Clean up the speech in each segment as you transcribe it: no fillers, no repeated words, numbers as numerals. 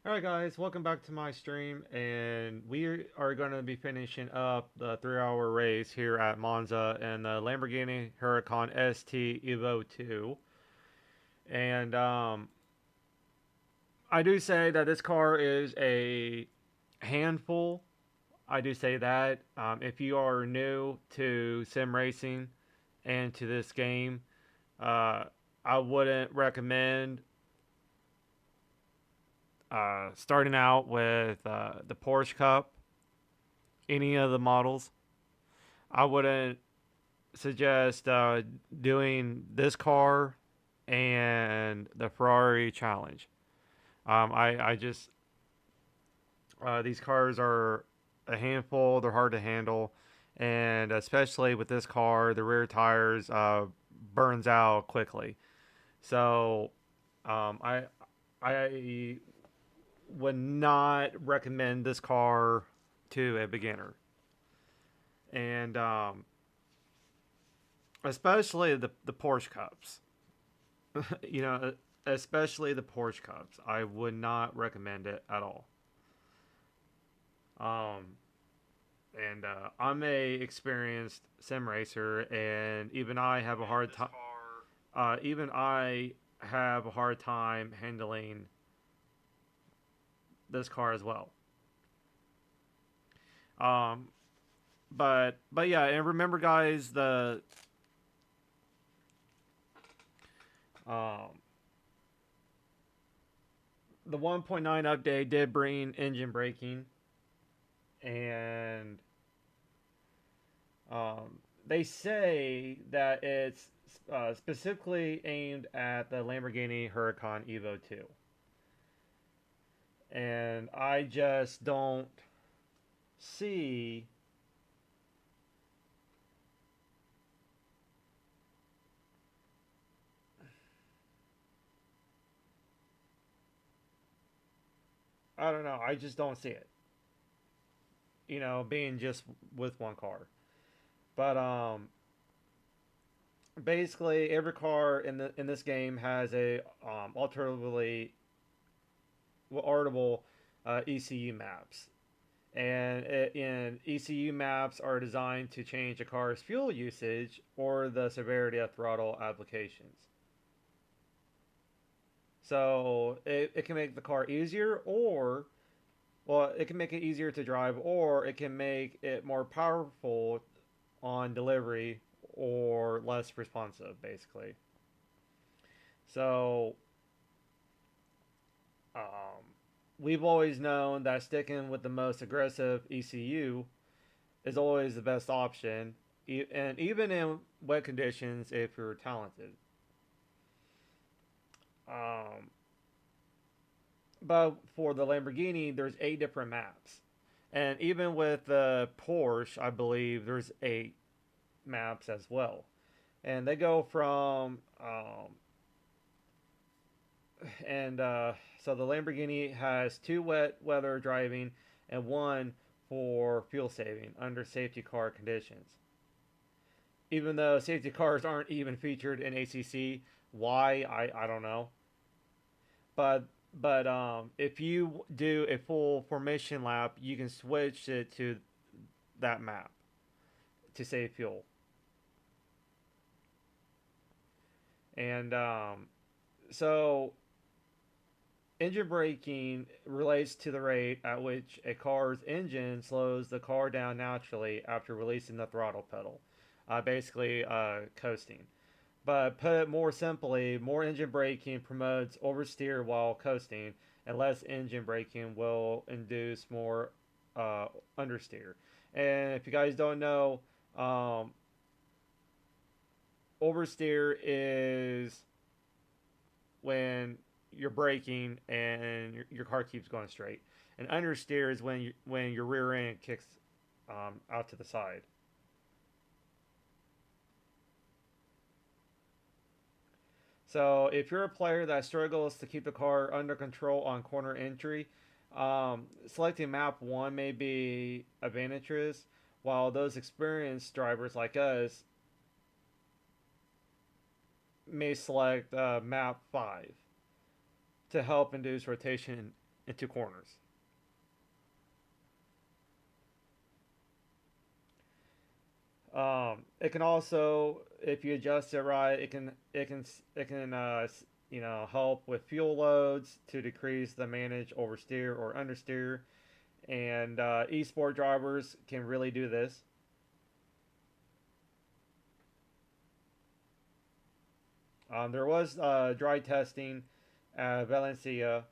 Alright guys, welcome back to my stream, and we are going to be finishing up the 3-hour race here at Monza in the Lamborghini Huracan ST Evo 2. And I do say that this car is a handful. I do say that. If you are new to sim racing and to this game, uh, I wouldn't recommend starting out with the Porsche Cup, any of the models. I wouldn't suggest doing this car and the Ferrari Challenge. I just these cars are a handful. They're hard to handle, and especially with this car, the rear tires burns out quickly. So I would not recommend this car to a beginner, and especially the Porsche Cups. you know, especially the Porsche Cups. I would not recommend it at all. Um, and I'm a experienced sim racer, and even I have a hard time. Even I have a hard time handling this car as well. Um, but yeah, and remember, guys, um, the 1.9 update did bring engine braking, and they say that it's specifically aimed at the Lamborghini Huracan Evo 2. And I just don't see I don't know, I just don't see it. Being just with one car. But basically every car in this game has a alternatively artable ECU maps. And ECU maps are designed to change a car's fuel usage or the severity of throttle applications. So it can make the car easier, or well, it can make it easier to drive, or it can make it more powerful on delivery or less responsive, basically. So um, we've always known that sticking with the most aggressive ECU is always the best option, and even in wet conditions if you're talented. Um, but for the Lamborghini, there's 8 different maps, and even with the Porsche, I believe there's 8 maps as well, and they go from and so the Lamborghini has 2 wet weather driving and 1 for fuel saving under safety car conditions. Even though safety cars aren't even featured in ACC, why I don't know. But if you do a full formation lap, you can switch it to that map to save fuel. And so engine braking relates to the rate at which a car's engine slows the car down naturally after releasing the throttle pedal, basically coasting. But put it more simply, more engine braking promotes oversteer while coasting, and less engine braking will induce more uh, understeer. And if you guys don't know, um, oversteer is when you're braking and your car keeps going straight, and understeer is when your rear end kicks out to the side. So if you're a player that struggles to keep the car under control on corner entry, selecting map 1 may be advantageous, while those experienced drivers like us may select map 5 to help induce rotation into corners. It can also, if you adjust it right, it can help with fuel loads to decrease the manage oversteer or understeer, and esport drivers can really do this. There was dry testing at Valencia,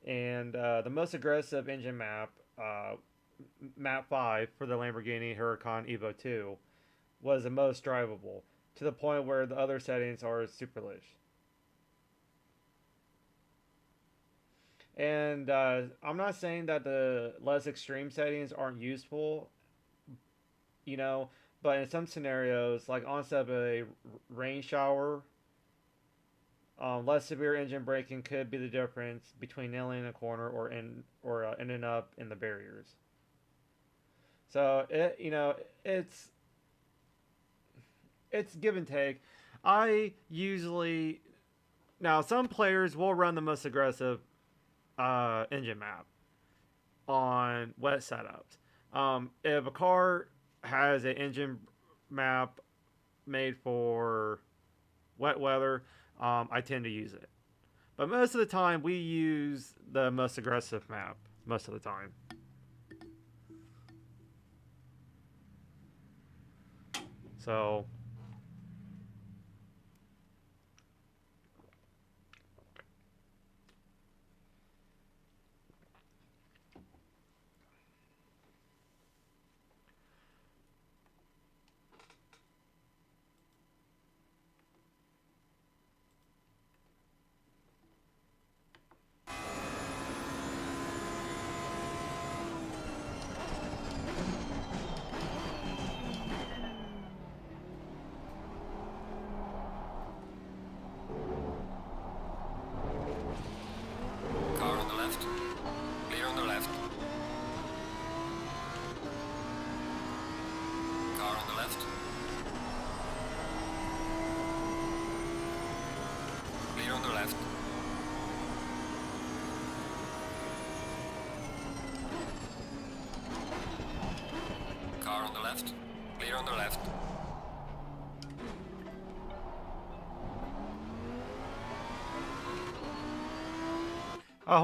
and the most aggressive engine map, map 5 for the Lamborghini Huracan Evo 2, was the most drivable, to the point where the other settings are superlish. And I'm not saying that the less extreme settings aren't useful, you know, but in some scenarios, like onset of a rain shower, less severe engine braking could be the difference between nailing a corner or ending up in the barriers. So it's it's give and take. I usually Now some players will run the most aggressive engine map on wet setups. If a car has an engine map made for wet weather, I tend to use it. But most of the time, we use the most aggressive map. Most of the time. So Car on the left. Clear on the left. Car on the left. Clear on the left. Car on the left. Clear on the left.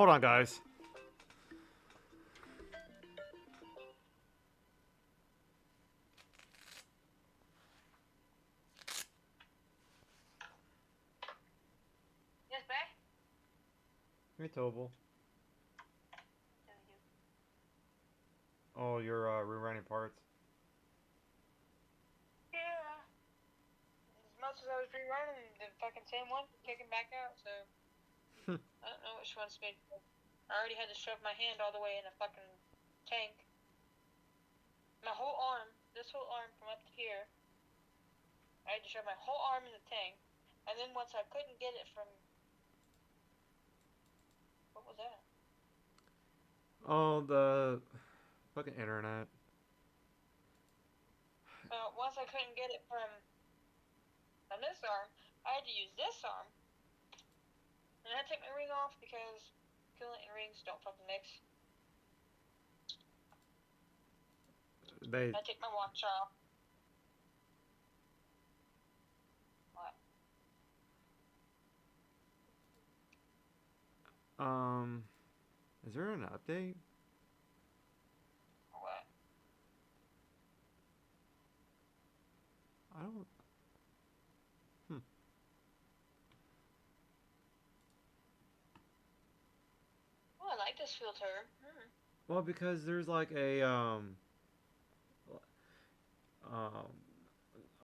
hold on, guys. Yes, babe? Hey, Tobel. Tell you. Oh, you're rewriting parts. Yeah. As much as I was rerunning the fucking same one, kicking back out, so I don't know which one's made. I already had to shove my hand all the way in a fucking tank. My whole arm, this whole arm from up to here, I had to shove my whole arm in the tank, and then once I couldn't get it from... What was that? Oh, the fucking internet. Once I couldn't get it from this arm, I had to use this arm. And I had to take my ring off because coolant and rings don't fucking mix. I take my watch off. What? Is there an update? What? I don't. Oh, I like this filter. Well, because there's like a